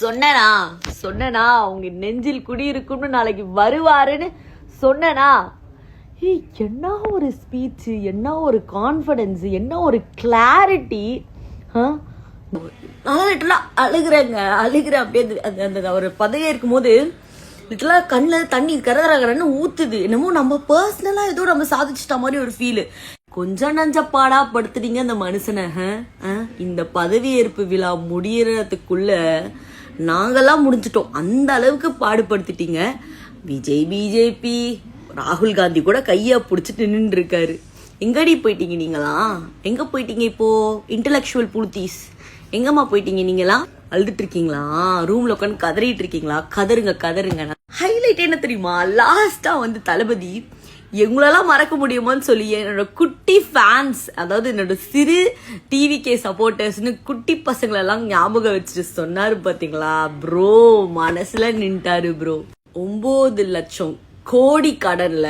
சொன்னனா உங்க நெஞ்சில் குடியிருக்கும்னு நாளைக்கு வருவாருன்னு சொன்னனா. என்ன ஒரு ஸ்பீச், என்ன ஒரு கான்ஃபிடன்ஸ், என்ன ஒரு கிளாரிட்டி. நான் லிட்டரலா அழுகிறேன் அப்படியே. அந்த ஒரு பதவியா இருக்கும் போது லிட்டரலா கண்ணில் தண்ணி கரகரன்னு ஊத்துது. என்னமோ நம்ம பர்சனலா ஏதோ நம்ம சாதிச்சிட்ட மாதிரி ஒரு ஃபீல். கொஞ்சம் நஞ்ச பாடா படுத்துட்டீங்க அந்த மனுஷனை. இந்த பதவியேற்பு விழா முடியறதுக்குள்ள நாங்கெல்லாம் முடிஞ்சிட்டோம். அந்த அளவுக்கு பாடுபடுத்திட்டீங்க. விஜய் பிஜேபி ராகுல் காந்தி கூட கையா பிடிச்சிட்டு நின்று இருக்காரு. எங்கடி போயிட்டீங்க நீங்களாம்? எங்க போயிட்டீங்க இப்போ? இன்டலெக்சுவல் புளுத்தீஸ் எங்கம்மா போயிட்டீங்க நீங்களாம்? அழுதுட்டு இருக்கீங்களா? ரூம்ல உட்காந்து கதறிட்டு இருக்கீங்களா? கதருங்க. ஹைலைட் என்ன தெரியுமா? லாஸ்டா வந்து தளபதி எங்களெல்லாம் மறக்க முடியுமான்னு சொல்லி என்னோட குட்டி ஃபேன்ஸ், அதாவது என்னோட சிறு டிவிகே சப்போர்ட்டர்ஸ்னு குட்டி பசங்களெல்லாம் ஞாபகம் வச்சுட்டு சொன்னாரு பாத்தீங்களா ப்ரோ. மனசுல நின்ட்டாரு ப்ரோ. 9 லட்சம் கோடி கடன்ல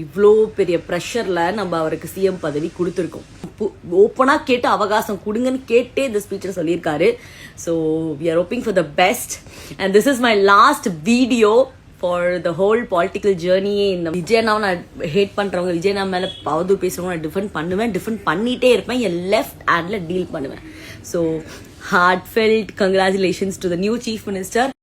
இவ்வளோ பெரிய ப்ரெஷர்ல நம்ம அவருக்கு சிஎம் பதவி கொடுத்துருக்கோம். ஓப்பனா கேட்டு அவகாசம் கொடுங்கன்னு கேட்டே இந்த ஸ்பீச்சை சொல்லியிருக்காரு. So we are hoping for the best and this is my last video for the whole political ஜேர்னியே. இந்த விஜயண்ணாவை நான் ஹேட் பண்றவங்க, விஜயண்ணா மேல அவதூறு பேசுறவங்க நான் டிஃபெண்ட் பண்ணிட்டே இருப்பேன். என் லெஃப்ட் ஹேண்ட்ல டீல் பண்ணுவேன். So heartfelt congratulations to the new chief minister.